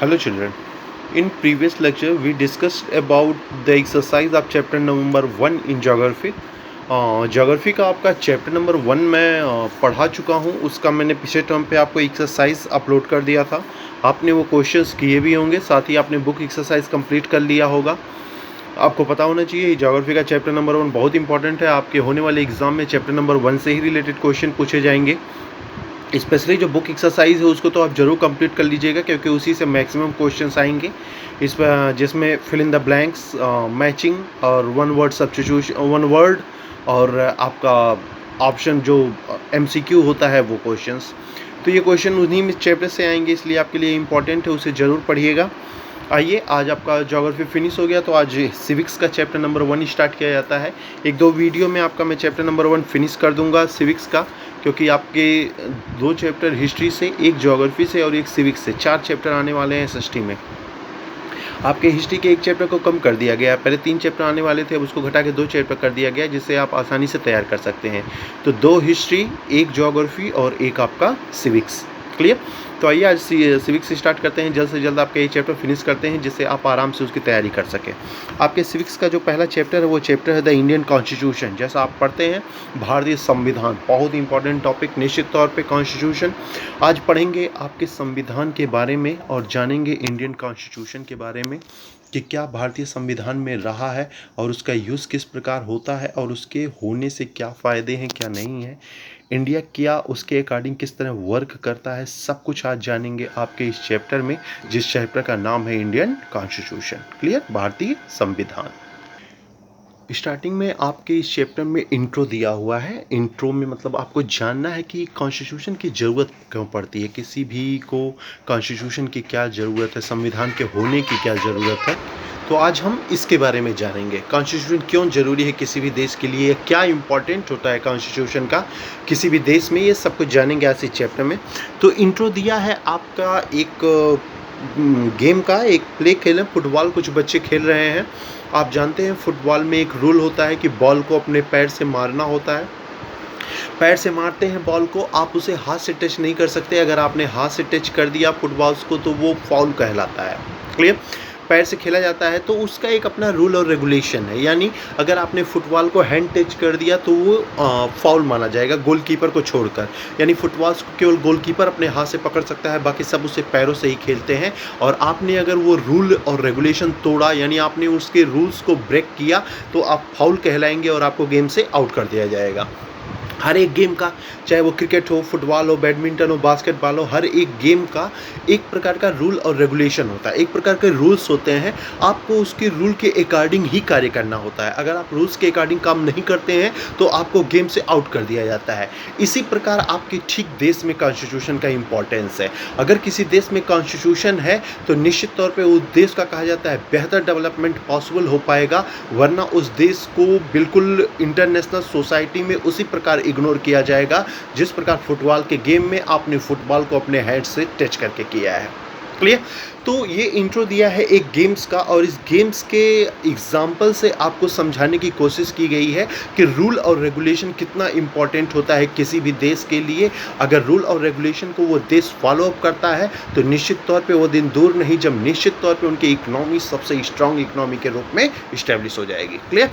Hello children. In previous lecture we discussed about the exercise of chapter number 1 in geography. Geography का आपका chapter number 1 मैं पढ़ा चुका हूँ. उसका मैंने पिछले टर्म पे आपको एक्सरसाइज अपलोड कर दिया था. आपने वो क्वेश्चंस किए भी होंगे, साथ ही आपने बुक एक्सरसाइज कंप्लीट कर लिया होगा. आपको पता होना चाहिए ज्योग्राफी का चैप्टर नंबर 1 बहुत इंपॉर्टेंट है. आपके होने वाले एग्जाम में चैप्टर नंबर 1 से ही रिलेटेड क्वेश्चन पूछे जाएंगे. स्पेशली जो बुक एक्सरसाइज है उसको तो आप जरूर कंप्लीट कर लीजिएगा, क्योंकि उसी से मैक्सिमम क्वेश्चंस आएंगे. इस पर जिसमें fill in the blanks, matching और one word substitution, one word और आपका ऑप्शन जो एमसीक्यू होता है वो क्वेश्चंस. तो ये क्वेश्चन उन्हीं में चैप्टर से आएंगे, इसलिए आपके लिए इंपॉर्टेंट है, उसे ज़रूर पढ़िएगा. आइए, आज आपका ज्योग्राफी फिनिश हो गया, तो आज सिविक्स का चैप्टर नंबर 1 स्टार्ट किया जाता है. 1-2 वीडियो में आपका मैं चैप्टर नंबर 1 फिनिश कर दूंगा सिविक्स का, क्योंकि आपके 2 चैप्टर हिस्ट्री से, एक ज्योग्राफी से और एक सिविक्स से, 4 चैप्टर आने वाले हैं एसएसटी में. आपके हिस्ट्री के एक चैप्टर को कम कर दिया गया. पहले 3 चैप्टर आने वाले थे, अब उसको घटा के 2 चैप्टर कर दिया गया, जिससे आप आसानी से तैयार कर सकते हैं. तो 2 हिस्ट्री, 1 ज्योग्राफी और 1 आपका सिविक्स. क्लियर? तो आइए आज सिविक्स स्टार्ट करते हैं. जल्द से जल्द आपका ये चैप्टर फिनिश करते हैं, जिससे आप आराम से उसकी तैयारी कर सकें. आपके सिविक्स का जो पहला चैप्टर है वो चैप्टर है द इंडियन कॉन्स्टिट्यूशन. जैसा आप पढ़ते हैं भारतीय संविधान, बहुत इंपॉर्टेंट टॉपिक निश्चित तौर पे कॉन्स्टिट्यूशन. आज पढ़ेंगे आपके संविधान के बारे में और जानेंगे इंडियन कॉन्स्टिट्यूशन के बारे में कि क्या भारतीय संविधान में रहा है और उसका यूज़ किस प्रकार होता है और उसके होने से क्या फ़ायदे हैं, क्या नहीं है. इंडिया क्या उसके अकॉर्डिंग किस तरह वर्क करता है, सब कुछ आज जानेंगे आपके इस चैप्टर में, जिस चैप्टर का नाम है इंडियन कॉन्स्टिट्यूशन. क्लियर? भारतीय संविधान. स्टार्टिंग में आपके इस चैप्टर में इंट्रो दिया हुआ है. इंट्रो में मतलब आपको जानना है कि कॉन्स्टिट्यूशन की ज़रूरत क्यों पड़ती है, किसी भी को कॉन्स्टिट्यूशन की क्या ज़रूरत है, संविधान के होने की क्या ज़रूरत है. तो आज हम इसके बारे में जानेंगे. कॉन्स्टिट्यूशन क्यों ज़रूरी है किसी भी देश के लिए, क्या इंपॉर्टेंट होता है कॉन्स्टिट्यूशन का किसी भी देश में, ये सब कुछ जानेंगे आज इस चैप्टर में. तो इंट्रो दिया है आपका एक गेम का, एक प्ले खेलें फुटबॉल, कुछ बच्चे खेल रहे हैं. आप जानते हैं फुटबॉल में एक रूल होता है कि बॉल को अपने पैर से मारना होता है. पैर से मारते हैं बॉल को, आप उसे हाथ से टच नहीं कर सकते. अगर आपने हाथ से टच कर दिया फुटबॉल्स को तो वो फाउल कहलाता है. क्लियर? पैर से खेला जाता है तो उसका एक अपना रूल और रेगुलेशन है. यानी अगर आपने फुटबॉल को हैंड टच कर दिया तो वो फाउल माना जाएगा, गोलकीपर को छोड़कर. यानी फुटबॉल को केवल गोलकीपर अपने हाथ से पकड़ सकता है, बाकी सब उसे पैरों से ही खेलते हैं. और आपने अगर वो रूल और रेगुलेशन तोड़ा, यानी आपने उसके रूल्स को ब्रेक किया, तो आप फाउल कहलाएंगे और आपको गेम से आउट कर दिया जाएगा. हर एक गेम का, चाहे वो क्रिकेट हो, फुटबॉल हो, बैडमिंटन हो, बास्केटबॉल हो, हर एक गेम का एक प्रकार का रूल और रेगुलेशन होता है, एक प्रकार के रूल्स होते हैं. आपको उसके रूल के अकॉर्डिंग ही कार्य करना होता है. अगर आप रूल्स के अकॉर्डिंग काम नहीं करते हैं तो आपको गेम से आउट कर दिया जाता है. इसी प्रकार आपके ठीक देश में कॉन्स्टिट्यूशन का इंपॉर्टेंस है. अगर किसी देश में कॉन्स्टिट्यूशन है तो निश्चित तौर पर उस देश का कहा जाता है बेहतर डेवलपमेंट पॉसिबल हो पाएगा, वरना उस देश को बिल्कुल इंटरनेशनल सोसाइटी में उसी प्रकार इग्नोर किया जाएगा जिस प्रकार फुटबॉल के गेम में आपने फुटबॉल को अपने हैंड से टच करके किया है. क्लियर? तो ये इंट्रो दिया है एक गेम्स का, और इस गेम्स के एग्जाम्पल से आपको समझाने की कोशिश की गई है कि रूल और रेगुलेशन कितना इंपॉर्टेंट होता है किसी भी देश के लिए. अगर रूल और रेगुलेशन को वो देश फॉलो अप करता है तो निश्चित तौर पे वो दिन दूर नहीं जब निश्चित तौर पे उनकी इकोनॉमी सबसे स्ट्रांग इकोनॉमी के रूप में इस्टेब्लिश हो जाएगी. क्लियर?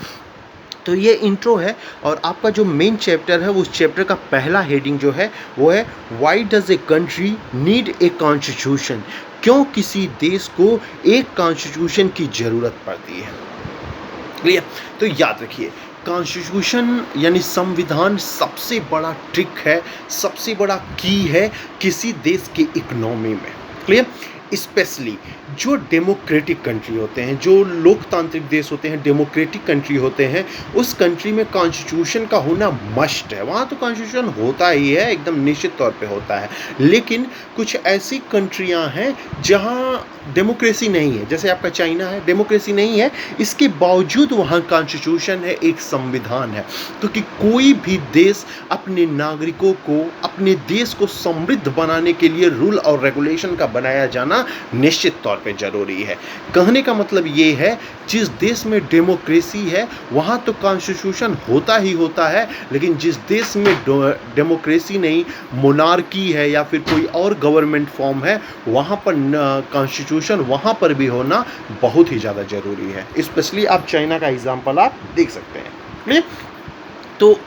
तो ये इंट्रो है. और आपका जो मेन चैप्टर है उस चैप्टर का पहला हेडिंग जो है वो है why does a country need a constitution. क्यों किसी देश को एक कॉन्स्टिट्यूशन की ज़रूरत पड़ती है. क्लियर? तो याद रखिए, कॉन्स्टिट्यूशन यानी संविधान सबसे बड़ा ट्रिक है, सबसे बड़ा की है किसी देश के इकोनॉमी में. क्लियर? स्पेशली जो डेमोक्रेटिक कंट्री होते हैं, जो लोकतांत्रिक देश होते हैं, डेमोक्रेटिक कंट्री होते हैं, उस कंट्री में कॉन्स्टिट्यूशन का होना मस्ट है. वहाँ तो कॉन्स्टिट्यूशन होता ही है, एकदम निश्चित तौर पे होता है. लेकिन कुछ ऐसी कंट्रियाँ हैं जहाँ डेमोक्रेसी नहीं है, जैसे आपका चाइना है, डेमोक्रेसी नहीं है, इसके बावजूद वहाँ कॉन्स्टिट्यूशन है, एक संविधान है. क्योंकि कोई भी देश अपने नागरिकों को, अपने देश को समृद्ध बनाने के लिए रूल और रेगुलेशन का बनाया जाना होना निश्चित तौर पे ज़रूरी है। कहने का मतलब ये है, जिस देश में डेमोक्रेसी है वहाँ तो कॉन्स्टिट्यूशन होता ही होता है, लेकिन जिस देश में डेमोक्रेसी नहीं, मोनार्की है या फिर कोई और गवर्नमेंट फॉर्म है, वहाँ पर कॉन्स्टिट्यूशन वहाँ पर भी होना बहुत ही ज़्यादा ज़रूरी है। स्पेशली आप चाइना का एग्जाम्पल आप देख सकते हैं। क्लियर? तो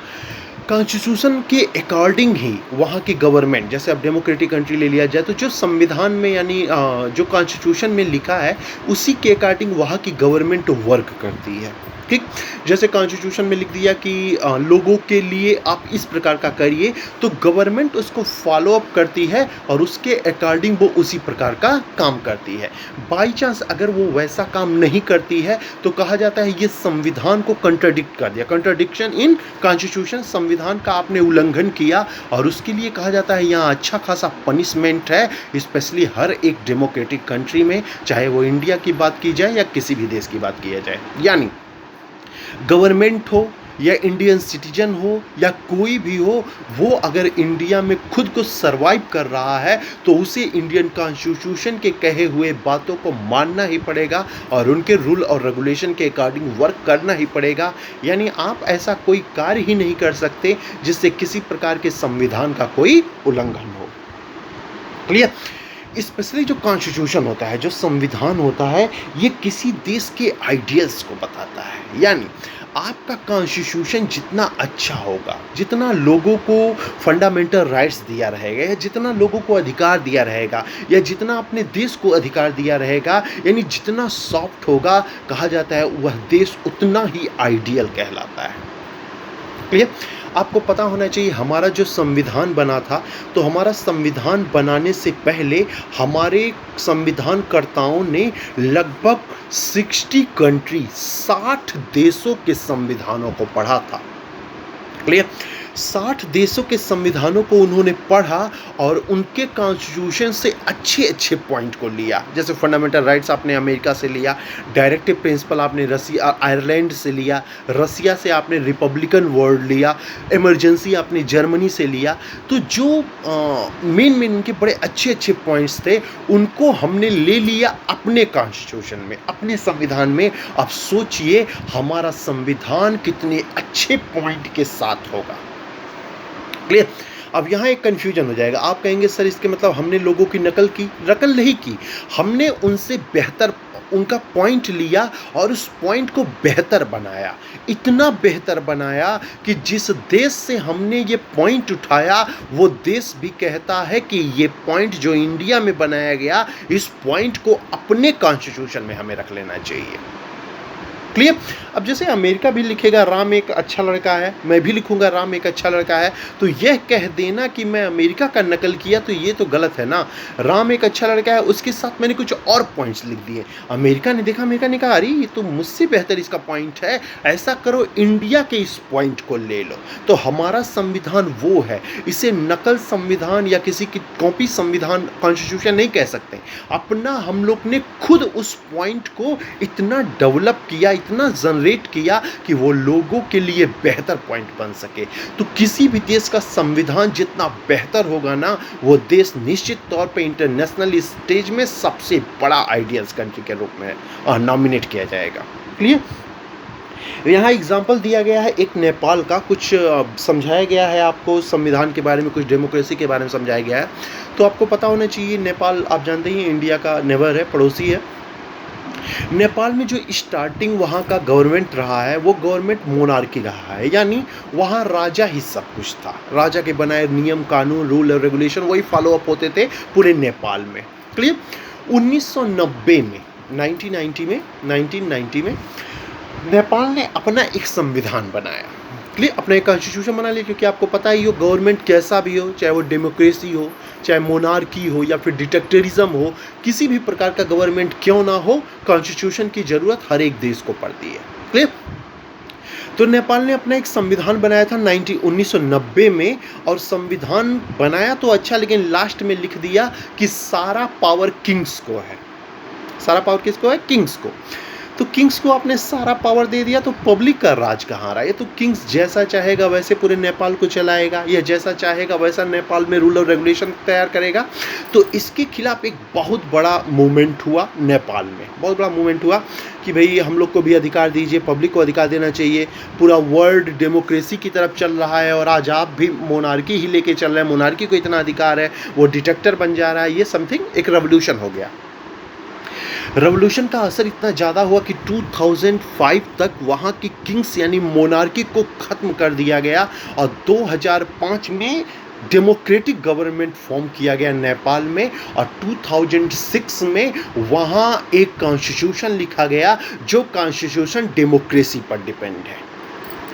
कॉन्स्टिट्यूशन के अकॉर्डिंग ही वहाँ की गवर्नमेंट, जैसे अब डेमोक्रेटिक कंट्री ले लिया जाए तो जो संविधान में यानी जो कॉन्स्टिट्यूशन में लिखा है उसी के अकॉर्डिंग वहाँ की गवर्नमेंट वर्क करती है। ठीक, जैसे कॉन्स्टिट्यूशन में लिख दिया कि लोगों के लिए आप इस प्रकार का करिए, तो गवर्नमेंट उसको फॉलो अप करती है और उसके अकॉर्डिंग वो उसी प्रकार का काम करती है। बाई चांस अगर वो वैसा काम नहीं करती है तो कहा जाता है ये संविधान को कंट्राडिक्ट कर दिया, कंट्राडिक्शन इन कॉन्स्टिट्यूशन, संविधान का आपने उल्लंघन किया, और उसके लिए कहा जाता है यहाँ अच्छा खासा पनिशमेंट है, स्पेशली हर एक डेमोक्रेटिक कंट्री में, चाहे वो इंडिया की बात की जाए या किसी भी देश की बात किया जाए। यानी गवर्नमेंट हो या इंडियन सिटीजन हो या कोई भी हो, वो अगर इंडिया में खुद को सरवाइव कर रहा है तो उसे इंडियन कॉन्स्टिट्यूशन के कहे हुए बातों को मानना ही पड़ेगा और उनके रूल और रेगुलेशन के अकॉर्डिंग वर्क करना ही पड़ेगा। यानी आप ऐसा कोई कार्य ही नहीं कर सकते जिससे किसी प्रकार के संविधान का कोई उल्लंघन हो। क्लियर? स्पेशली जो कॉन्स्टिट्यूशन होता है, जो संविधान होता है, ये किसी देश के आइडियल्स को बताता है। यानी आपका कॉन्स्टिट्यूशन जितना अच्छा होगा, जितना लोगों को फंडामेंटल राइट्स दिया रहेगा या जितना लोगों को अधिकार दिया रहेगा या जितना अपने देश को अधिकार दिया रहेगा, यानी जितना सॉफ्ट होगा, कहा जाता है वह देश उतना ही आइडियल कहलाता है। क्लियर? आपको पता होना चाहिए हमारा जो संविधान बना था, तो हमारा संविधान बनाने से पहले हमारे संविधानकर्ताओं ने लगभग 60 देशों के संविधानों को पढ़ा था। क्लियर? 60 देशों के संविधानों को उन्होंने पढ़ा और उनके कॉन्स्टिट्यूशन से अच्छे अच्छे पॉइंट को लिया। जैसे फंडामेंटल राइट्स आपने अमेरिका से लिया, डायरेक्टिव प्रिंसिपल आपने आयरलैंड से लिया, रसिया से आपने रिपब्लिकन वर्ल्ड लिया, इमरजेंसी आपने जर्मनी से लिया। तो जो मेन उनके बड़े अच्छे अच्छे पॉइंट्स थे उनको हमने ले लिया अपने कॉन्स्टिट्यूशन में, अपने संविधान में। अब सोचिए हमारा संविधान कितने अच्छे पॉइंट के साथ होगा। क्लियर? अब यहाँ एक कन्फ्यूजन हो जाएगा, आप कहेंगे सर इसके मतलब हमने लोगों की नकल नहीं की, हमने उनसे बेहतर उनका पॉइंट लिया और उस पॉइंट को बेहतर बनाया, इतना बेहतर बनाया कि जिस देश से हमने ये पॉइंट उठाया वो देश भी कहता है कि ये पॉइंट जो इंडिया में बनाया गया, इस पॉइंट को अपने कॉन्स्टिट्यूशन में हमें रख लेना चाहिए। क्लियर? अब जैसे अमेरिका भी लिखेगा राम एक अच्छा लड़का है, मैं भी लिखूंगा राम एक अच्छा लड़का है, तो यह कह देना कि मैं अमेरिका का नकल किया तो ये तो गलत है ना। राम एक अच्छा लड़का है, उसके साथ मैंने कुछ और पॉइंट्स लिख दिए। अमेरिका ने देखा, अमेरिका ने कहा अरे ये तो मुझसे बेहतर इसका पॉइंट है, ऐसा करो इंडिया के इस पॉइंट को ले लो। तो हमारा संविधान वो है, इसे नकल संविधान या किसी की कॉपी संविधान कॉन्स्टिट्यूशन नहीं कह सकते। अपना हम लोग ने खुद उस पॉइंट को इतना डेवलप किया, इतना जनरेट किया कि वो लोगों के लिए बेहतर पॉइंट बन सके। तो किसी भी देश का संविधान जितना बेहतर होगा ना, वो देश निश्चित तौर पे इंटरनेशनल स्टेज में सबसे बड़ा आइडियल्स कंट्री के रूप में नॉमिनेट किया जाएगा। क्लियर? यहाँ एग्जाम्पल दिया गया है एक नेपाल का, कुछ समझाया गया है आपको संविधान के बारे में, कुछ डेमोक्रेसी के बारे में समझाया गया है। तो आपको पता होना चाहिए नेपाल आप जानते ही इंडिया का नेबर है, पड़ोसी है। नेपाल में जो स्टार्टिंग वहाँ का गवर्नमेंट रहा है वो गवर्नमेंट मोनार्की रहा है, यानी वहाँ राजा ही सब कुछ था, राजा के बनाए नियम कानून रूल और रेगुलेशन वही फॉलो अप होते थे पूरे नेपाल में। क्लियर? 1990 में 1990 में नेपाल ने अपना एक संविधान बनाया। क्लियर? अपना एक कॉन्स्टिट्यूशन बना लिया, क्योंकि आपको पता ही हो गवर्नमेंट कैसा भी हो, चाहे वो डेमोक्रेसी हो, चाहे मोनार्की हो या फिर डिक्टेटरिज्म हो, किसी भी प्रकार का गवर्नमेंट क्यों ना हो, कॉन्स्टिट्यूशन की ज़रूरत हर एक देश को पड़ती है। क्लियर? तो नेपाल ने अपना एक संविधान बनाया था 1990 में, और संविधान बनाया तो अच्छा, लेकिन लास्ट में लिख दिया कि सारा पावर किंग्स को है। सारा पावर किसको है? किंग्स को। तो किंग्स को आपने सारा पावर दे दिया तो पब्लिक का राज कहाँ रहा? ये तो किंग्स जैसा चाहेगा वैसे पूरे नेपाल को चलाएगा, या जैसा चाहेगा वैसा नेपाल में रूल और रेगुलेशन तैयार करेगा। तो इसके खिलाफ एक बहुत बड़ा मूवमेंट हुआ नेपाल में, बहुत बड़ा मूवमेंट हुआ कि भाई हम लोग को भी अधिकार दीजिए, पब्लिक को अधिकार देना चाहिए। पूरा वर्ल्ड डेमोक्रेसी की तरफ चल रहा है और आज आप भी मोनार्की ही लेके चल रहे हैं, मोनार्की को इतना अधिकार है, वो डिटेक्टर बन जा रहा है। ये समथिंग एक रेवोल्यूशन हो गया। रेवोल्यूशन का असर इतना ज़्यादा हुआ कि 2005 तक वहाँ की किंग्स यानी मोनार्की को ख़त्म कर दिया गया और 2005 में डेमोक्रेटिक गवर्नमेंट फॉर्म किया गया नेपाल में। और 2006 में वहाँ एक कॉन्स्टिट्यूशन लिखा गया जो कॉन्स्टिट्यूशन डेमोक्रेसी पर डिपेंड है।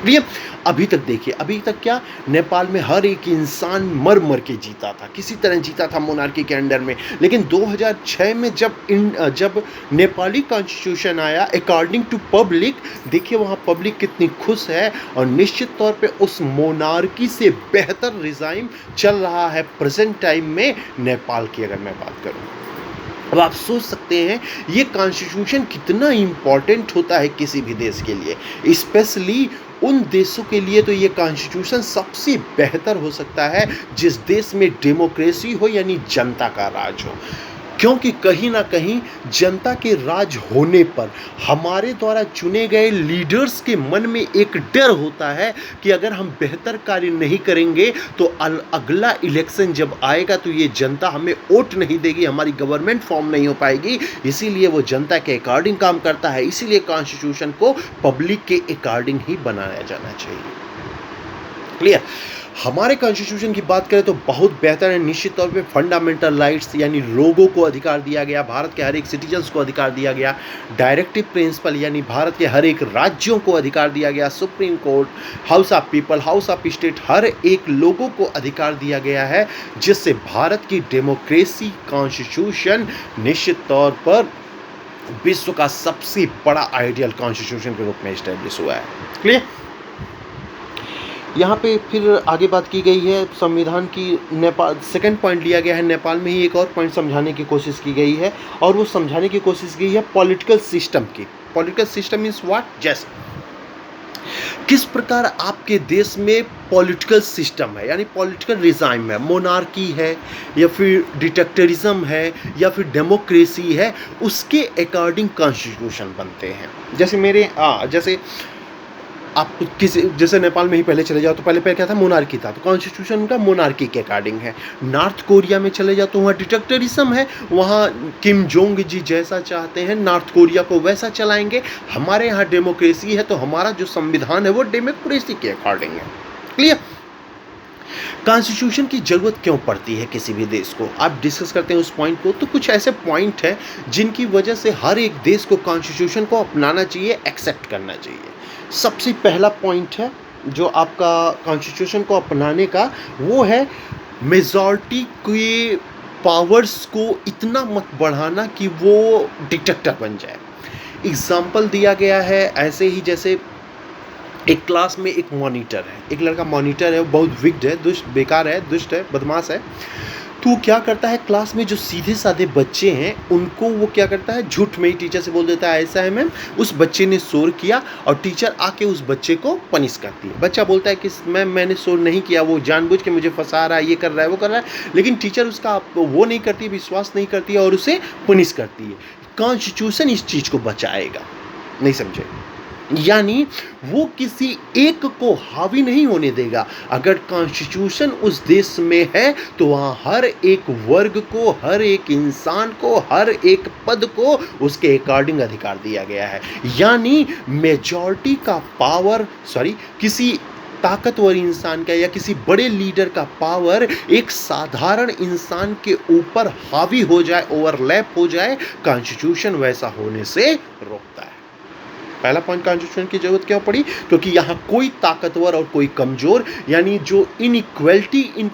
ये अभी तक देखिए, अभी तक क्या नेपाल में हर एक इंसान मर मर के जीता था, किसी तरह जीता था मोनार्की के अंडर में। लेकिन 2006 में जब नेपाली कॉन्स्टिट्यूशन आया अकॉर्डिंग टू पब्लिक, देखिए वहाँ पब्लिक कितनी खुश है और निश्चित तौर पे उस मोनार्की से बेहतर रिजाइम चल रहा है प्रेजेंट टाइम में नेपाल की, अगर मैं बात करूँ। अब आप सोच सकते हैं ये कॉन्स्टिट्यूशन कितना इम्पॉर्टेंट होता है किसी भी देश के लिए, स्पेशली उन देशों के लिए। तो ये कॉन्स्टिट्यूशन सबसे बेहतर हो सकता है जिस देश में डेमोक्रेसी हो यानी जनता का राज हो, क्योंकि कहीं ना कहीं जनता के राज होने पर हमारे द्वारा चुने गए लीडर्स के मन में एक डर होता है कि अगर हम बेहतर कार्य नहीं करेंगे तो अगला इलेक्शन जब आएगा तो ये जनता हमें वोट नहीं देगी, हमारी गवर्नमेंट फॉर्म नहीं हो पाएगी। इसीलिए वो जनता के अकॉर्डिंग काम करता है। इसीलिए कॉन्स्टिट्यूशन को पब्लिक के अकॉर्डिंग ही बनाया जाना चाहिए। क्लियर? हमारे कॉन्स्टिट्यूशन की बात करें तो बहुत बेहतर है। निश्चित तौर पे फंडामेंटल राइट्स यानी लोगों को अधिकार दिया गया, भारत के हर एक सिटीजन्स को अधिकार दिया गया। डायरेक्टिव प्रिंसिपल यानी भारत के हर एक राज्यों को अधिकार दिया गया। Supreme court, house of people, house of state, हर एक लोगों को अधिकार दिया गया है, जिससे भारत की डेमोक्रेसी कॉन्स्टिट्यूशन निश्चित तौर पर विश्व का सबसे बड़ा आइडियल कॉन्स्टिट्यूशन के रूप में इस्टेब्लिश हुआ है। क्लियर? यहाँ पे फिर आगे बात की गई है संविधान की। नेपाल सेकंड पॉइंट लिया गया है, नेपाल में ही एक और पॉइंट समझाने की कोशिश की गई है, और वो समझाने की कोशिश की है पॉलिटिकल सिस्टम की। Political system means what? जैसे किस प्रकार आपके देश में पॉलिटिकल सिस्टम है यानी पॉलिटिकल रिजाइम है, मोनार्की है या फिर डिटेक्टरिज्म है या फिर डेमोक्रेसी है, उसके अकॉर्डिंग कॉन्स्टिट्यूशन बनते हैं। जैसे आप जैसे नेपाल में ही पहले चले जाओ तो पहले क्या था? मोनार्की था, तो कॉन्स्टिट्यूशन का मोनार्की के अकॉर्डिंग है। नॉर्थ कोरिया में चले जाओ तो वहाँ डिक्टेटरिज्म है, वहाँ किम जोंग जी जैसा चाहते हैं नॉर्थ कोरिया को वैसा चलाएंगे। हमारे यहाँ डेमोक्रेसी है तो हमारा जो संविधान है वो डेमोक्रेसी के अकॉर्डिंग है। क्लियर? कॉन्स्टिट्यूशन की ज़रूरत क्यों पड़ती है किसी भी देश को? आप डिस्कस करते हैं उस पॉइंट को, तो कुछ ऐसे पॉइंट हैं जिनकी वजह से हर एक देश को कॉन्स्टिट्यूशन को अपनाना चाहिए, एक्सेप्ट करना चाहिए। सबसे पहला पॉइंट है जो आपका कॉन्स्टिट्यूशन को अपनाने का, वो है मेजॉरिटी के पावर्स को इतना मत बढ़ाना कि वो डिक्टेटर बन जाए। एग्जाम्पल दिया गया है ऐसे ही, जैसे एक क्लास में एक मॉनिटर है, एक लड़का मॉनिटर है, वो बहुत विक्ड है, दुष्ट, बेकार है, दुष्ट है, बदमाश है। तो क्या करता है, क्लास में जो सीधे साधे बच्चे हैं उनको वो क्या करता है, झूठ में ही टीचर से बोल देता है ऐसा है मैम, उस बच्चे ने शोर किया, और टीचर आके उस बच्चे को पनिश करती है। बच्चा बोलता है कि मैम मैंने शोर नहीं किया, वो जानबूझ के मुझे फंसा रहा है, ये कर रहा है, वो कर रहा है, लेकिन टीचर उसका वो नहीं करती, विश्वास नहीं करती है और उसे पनिश करती है। कॉन्स्टिट्यूशन इस चीज़ को बचाएगा, नहीं समझे? यानी वो किसी एक को हावी नहीं होने देगा। अगर कॉन्स्टिट्यूशन उस देश में है तो वहाँ हर एक वर्ग को, हर एक इंसान को, हर एक पद को उसके अकॉर्डिंग अधिकार दिया गया है। यानी मेजॉरिटी का पावर, किसी ताकतवर इंसान का या किसी बड़े लीडर का पावर एक साधारण इंसान के ऊपर हावी हो जाए, ओवरलैप हो जाए, कॉन्स्टिट्यूशन वैसा होने से रोकता है। पहला पॉइंट, कॉन्स्टिट्यूशन की जरूरत क्यों पड़ी? क्योंकि यहाँ कोई ताकतवर और कोई कमजोर, यानी जो इनइक्वलिटी इन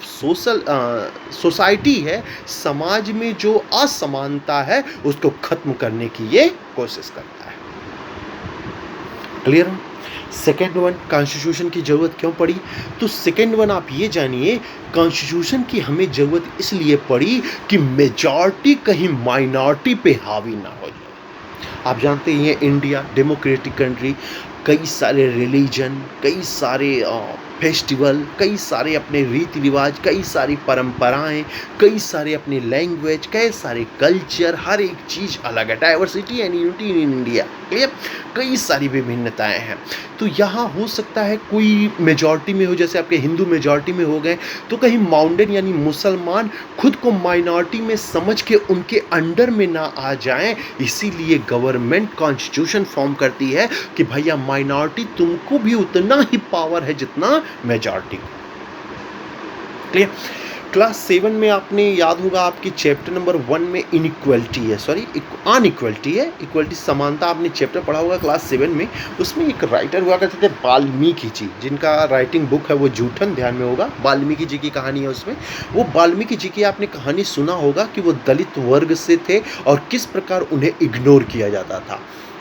सोसाइटी है, समाज में जो असमानता है उसको खत्म करने की ये कोशिश करता है। क्लियर? सेकेंड वन, कॉन्स्टिट्यूशन की जरूरत क्यों पड़ी? तो सेकेंड वन आप ये जानिए, कॉन्स्टिट्यूशन की हमें जरूरत इसलिए पड़ी कि मेजॉरिटी कहीं माइनॉरिटी पे हावी ना हो जाए। आप जानते ही हैं इंडिया डेमोक्रेटिक कंट्री, कई सारे रिलीजन, कई सारे फेस्टिवल, कई सारे अपने रीति रिवाज, कई सारी परंपराएं, कई सारे अपनी लैंग्वेज, कई सारे कल्चर, हर एक चीज़ अलग है। Diversity and unity in India, clear. कई सारी विभिन्नताएं हैं। तो यहाँ हो सकता है कोई मेजॉरिटी में हो, जैसे आपके हिंदू मेजॉरिटी में हो गए, तो कहीं माउंटेन यानी मुसलमान खुद को माइनॉरिटी में समझ के उनके अंडर में ना आ जाएं, इसीलिए गवर्नमेंट कॉन्स्टिट्यूशन फॉर्म करती है कि भैया माइनॉरिटी तुमको भी उतना ही पावर है जितना मेजॉरिटी को, क्लियर। क्लास 7 में आपने याद होगा आपकी चैप्टर नंबर 1 में इनइक्वलिटी है, सॉरी अनइक्वलिटी है, इक्वलिटी समानता आपने चैप्टर पढ़ा होगा क्लास 7 में। उसमें एक राइटर हुआ करते थे वाल्मीकि जी, जिनका राइटिंग बुक है वो जूठन, ध्यान में होगा। वाल्मीकि जी की कहानी है उसमें। वो वाल्मीकि जी की आपने कहानी सुना होगा कि वो दलित वर्ग से थे और किस प्रकार उन्हें इग्नोर किया जाता था।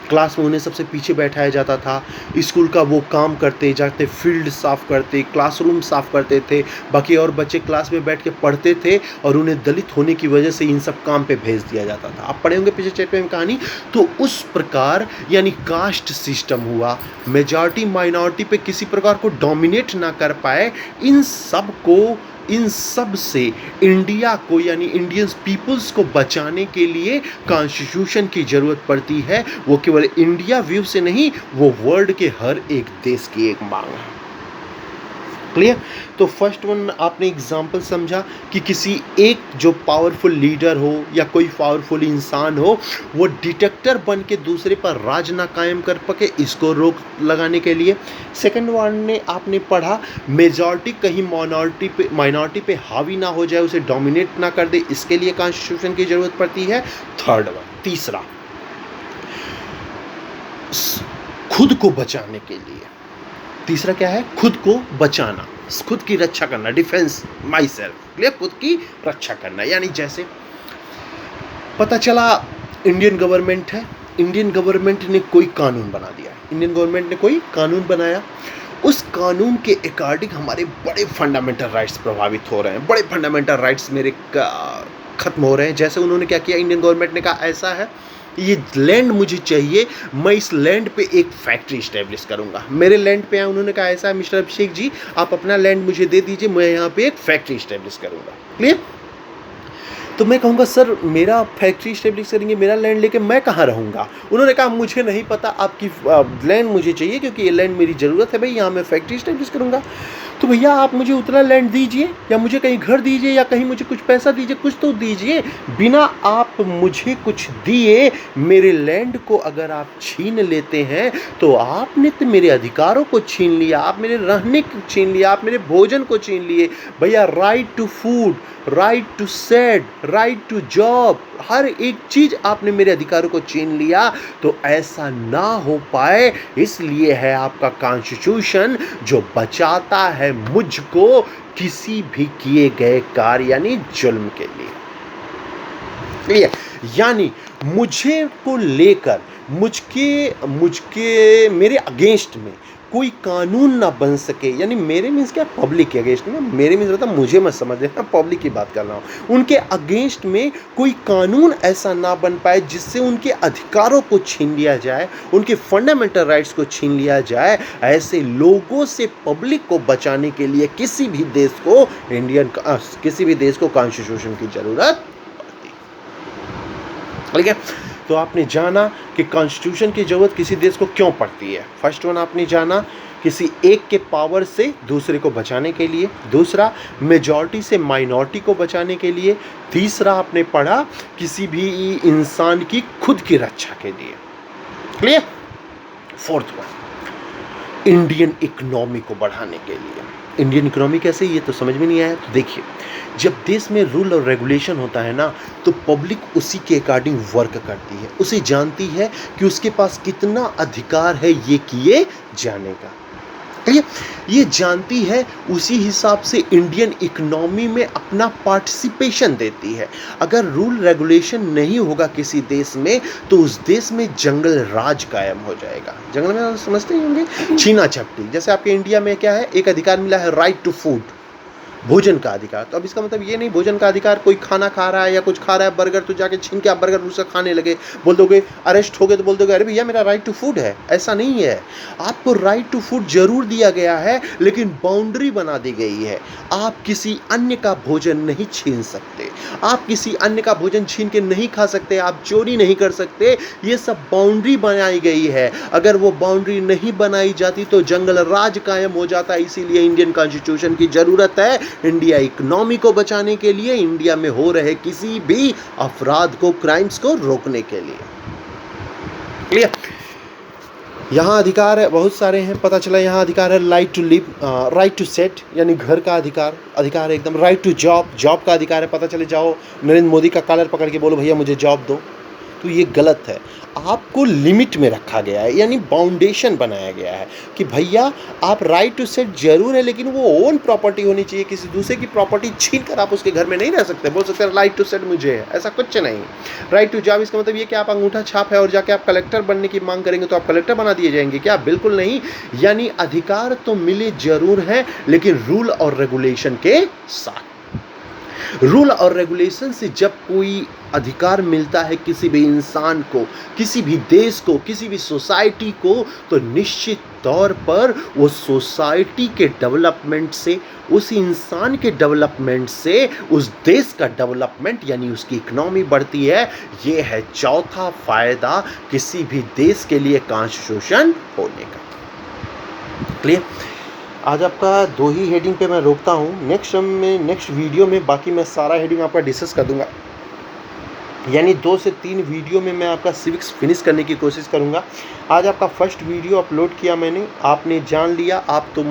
क्लास में उन्हें सबसे पीछे बैठाया जाता था। स्कूल का वो काम करते जाते, फील्ड साफ़ करते, क्लासरूम साफ़ करते थे, बाकी और बच्चे क्लास में बैठ के पढ़ते थे और उन्हें दलित होने की वजह से इन सब काम पे भेज दिया जाता था। आप पढ़े होंगे पिछले चैप्टर में कहानी। तो उस प्रकार यानी कास्ट सिस्टम हुआ, मेजॉरिटी माइनॉरिटी पे किसी प्रकार को डोमिनेट ना कर पाए, इन सब से इंडिया को यानी इंडियन पीपल्स को बचाने के लिए कॉन्स्टिट्यूशन की ज़रूरत पड़ती है। वो केवल इंडिया व्यू से नहीं, वो वर्ल्ड के हर एक देश की एक मांग है, क्लियर। तो फर्स्ट वन आपने एग्जाम्पल समझा कि किसी एक जो पावरफुल लीडर हो या कोई पावरफुल इंसान हो, वो डिटेक्टर बन के दूसरे पर राज ना कायम कर सके, इसको रोक लगाने के लिए। सेकंड वन ने आपने पढ़ा मेजॉरिटी कहीं माइनॉरिटी पे हावी ना हो जाए, उसे डोमिनेट ना कर दे, इसके लिए कॉन्स्टिट्यूशन की जरूरत पड़ती है। थर्ड वन, तीसरा, खुद को बचाने के लिए। तीसरा क्या है? खुद को बचाना, खुद की रक्षा करना, डिफेंस माई सेल्फ, क्लियर। खुद की रक्षा करना यानी जैसे पता चला इंडियन गवर्नमेंट है, इंडियन गवर्नमेंट ने कोई कानून बना दिया, इंडियन गवर्नमेंट ने कोई कानून बनाया, उस कानून के अकॉर्डिंग हमारे बड़े फंडामेंटल राइट्स प्रभावित हो रहे हैं, बड़े फंडामेंटल राइट्स मेरे खत्म हो रहे हैं। जैसे उन्होंने क्या किया, इंडियन गवर्नमेंट ने कहा ऐसा है, ये लैंड मुझे चाहिए, मैं इस लैंड पे एक फैक्ट्री इस्टेब्लिश करूंगा। मेरे लैंड पे आए, उन्होंने कहा ऐसा है मिस्टर अभिषेक जी, आप अपना लैंड मुझे दे दीजिए, मैं यहाँ पे एक फैक्ट्री इस्टेब्लिश करूंगा, क्लियर। तो मैं कहूँगा सर मेरा फैक्ट्री इस्टेब्लिश करेंगे, मेरा लैंड लेके मैं कहाँ रहूँगा? उन्होंने कहा मुझे नहीं पता, आपकी लैंड मुझे चाहिए क्योंकि ये लैंड मेरी ज़रूरत है भाई, यहाँ मैं फैक्ट्री इस्टेब्लिश करूँगा। तो भैया आप मुझे उतना लैंड दीजिए, या मुझे कहीं घर दीजिए, या कहीं मुझे कुछ पैसा दीजिए, कुछ तो दीजिए। बिना आप मुझे कुछ दिए मेरे लैंड को अगर आप छीन लेते हैं तो आपने तो मेरे अधिकारों को छीन लिया, आप मेरे रहने को छीन लिया, आप मेरे भोजन को छीन लिए। भैया right to food, right to said, right to job, हर एक चीज़ आपने मेरे अधिकारों को छीन लिया। तो ऐसा ना हो पाए, इसलिए है आपका कॉन्स्टिट्यूशन जो बचाता है मुझको किसी भी किए गए कार्य यानी जुल्म के लिए, क्लियर। यानी मुझे को लेकर मुझके मेरे अगेंस्ट में कोई कानून ना बन सके, यानी मेरे मीन्स क्या, पब्लिक के अगेंस्ट में, मेरे मीन्स रहता मुझे मत समझ लेना, पब्लिक की बात कर रहा हूँ। उनके अगेंस्ट में कोई कानून ऐसा ना बन पाए जिससे उनके अधिकारों को छीन लिया जाए, उनके फंडामेंटल राइट्स को छीन लिया जाए। ऐसे लोगों से पब्लिक को बचाने के लिए किसी भी देश को कॉन्स्टिट्यूशन की जरूरत पड़ती है, ठीक है। तो आपने जाना कि कॉन्स्टिट्यूशन की ज़रूरत किसी देश को क्यों पड़ती है। फर्स्ट वन आपने जाना किसी एक के पावर से दूसरे को बचाने के लिए, दूसरा मेजॉरिटी से माइनॉरिटी को बचाने के लिए, तीसरा आपने पढ़ा किसी भी इंसान की खुद की रक्षा के लिए, clear. Fourth one Indian economy को बढ़ाने के लिए। इंडियन इकोनॉमी कैसे, ये तो समझ में नहीं आया। तो देखिए, जब देश में रूल और रेगुलेशन होता है ना, तो पब्लिक उसी के अकॉर्डिंग वर्क करती है, उसे जानती है कि उसके पास कितना अधिकार है ये किए जाने का, ये जानती है, उसी हिसाब से इंडियन इकोनॉमी में अपना पार्टिसिपेशन देती है। अगर रूल रेगुलेशन नहीं होगा किसी देश में तो उस देश में जंगल राज कायम हो जाएगा। जंगल में समझते ही होंगे, छीना झपटी। जैसे आपके इंडिया में क्या है, एक अधिकार मिला है राइट टू फूड, भोजन का अधिकार। तो अब इसका मतलब ये नहीं भोजन का अधिकार कोई खाना खा रहा है या कुछ खा रहा है बर्गर, तो जाके छीन के आप बर्गर उसका खाने लगे, बोल दोगे अरेस्ट हो गए, तो बोल दोगे अरे भैया मेरा राइट टू फूड है। ऐसा नहीं है, आपको राइट टू फूड जरूर दिया गया है, लेकिन बाउंड्री बना दी गई है। आप किसी अन्य का भोजन नहीं छीन सकते, आप किसी अन्य का भोजन छीन के नहीं खा सकते, आप चोरी नहीं कर सकते। ये सब बाउंड्री बनाई गई है। अगर वो बाउंड्री नहीं बनाई जाती तो जंगल राज कायम हो जाता। इसीलिए इंडियन कॉन्स्टिट्यूशन की जरूरत है इंडिया इकोनॉमी को बचाने के लिए, इंडिया में हो रहे किसी भी अपराध को, क्राइम्स को रोकने के लिए। क्लियर? यहाँ अधिकार है बहुत सारे हैं, पता चला यहाँ अधिकार है right to live, right to set यानी घर का अधिकार है एकदम। राइट टू जॉब का अधिकार है, पता चले जाओ नरेंद्र मोदी का कॉलर पकड़ के बोलो भैया मुझे जॉब दो, तो ये गलत है। आपको लिमिट में रखा गया है, यानी बाउंडेशन बनाया गया है कि भैया आप राइट टू सेट जरूर है, लेकिन वो ओन प्रॉपर्टी होनी चाहिए, किसी दूसरे की प्रॉपर्टी छीन कर आप उसके घर में नहीं रह सकते। बोल सकते हैं राइट टू सेट मुझे है, ऐसा कुछ नहीं। राइट टू जॉब इसका मतलब ये कि आप अंगूठा छाप है और जाके आप कलेक्टर बनने की मांग करेंगे तो आप कलेक्टर बना दिए जाएंगे क्या? बिल्कुल नहीं। यानी अधिकार तो मिले जरूर हैं, लेकिन रूल और रेगुलेशन के साथ। रूल और रेगुलेशन से जब कोई अधिकार मिलता है किसी भी इंसान को, किसी भी देश को, किसी भी सोसाइटी को, तो निश्चित तौर पर वो सोसाइटी के डेवलपमेंट से, उस इंसान के डेवलपमेंट से उस देश का डेवलपमेंट यानी उसकी इकोनॉमी बढ़ती है। ये है चौथा फायदा किसी भी देश के लिए कॉन्स्टिट्यूशन होने का। क्लियर? आज आपका 2 ही हेडिंग पे मैं रोकता हूँ। नेक्स्ट वीडियो में बाकी मैं सारा हेडिंग आपका डिस्कस कर दूंगा, यानी 2 से 3 वीडियो में मैं आपका सिविक्स फिनिश करने की कोशिश करूँगा। आज आपका फर्स्ट वीडियो अपलोड किया मैंने, आपने जान लिया, आप तो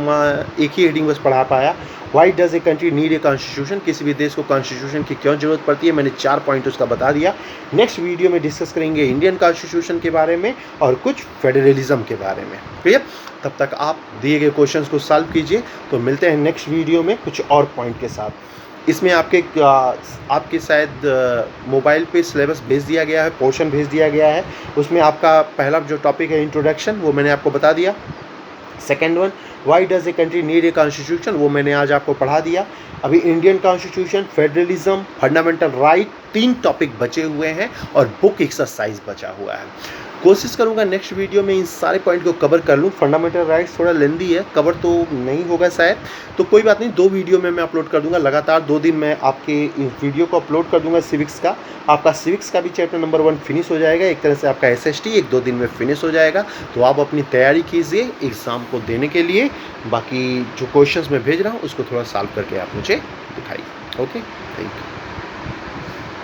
एक ही हेडिंग बस पढ़ा पाया, why does a country need a constitution, किसी भी देश को कॉन्स्टिट्यूशन की क्यों जरूरत पड़ती है, मैंने 4 पॉइंट उसका बता दिया। नेक्स्ट वीडियो में डिस्कस करेंगे इंडियन कॉन्स्टिट्यूशन के बारे में और कुछ फेडरलिज्म के बारे में। क्लियर? तब तक आप दिए गए क्वेश्चंस को सॉल्व कीजिए। तो मिलते हैं नेक्स्ट वीडियो में कुछ और पॉइंट के साथ। इसमें आपके शायद मोबाइल पे सिलेबस भेज दिया गया है, पोर्शन भेज दिया गया है। उसमें आपका पहला जो टॉपिक है इंट्रोडक्शन, वो मैंने आपको बता दिया। Second one why does a country need a constitution, वो मैंने आज आपको पढ़ा दिया। अभी Indian constitution, federalism, fundamental right, 3 topic बचे हुए हैं और बुक एक्सरसाइज बचा हुआ है। कोशिश करूंगा नेक्स्ट वीडियो में इन सारे पॉइंट को कवर कर लूँ। फंडामेंटल राइट्स थोड़ा लेंदी है, कवर तो नहीं होगा शायद, तो कोई बात नहीं, 2 वीडियो में मैं अपलोड कर दूंगा। लगातार 2 दिन मैं आपके इस वीडियो को अपलोड कर दूंगा सिविक्स का। आपका सिविक्स का भी चैप्टर नंबर 1 फिनिश हो जाएगा, एक तरह से आपका SST 1-2 दिन में फिनिश हो जाएगा। तो आप अपनी तैयारी कीजिए एग्ज़ाम को देने के लिए। बाकी जो क्वेश्चंस मैं भेज रहा हूँ उसको थोड़ा सॉल्व करके आप मुझे दिखाइए। Okay, thank you.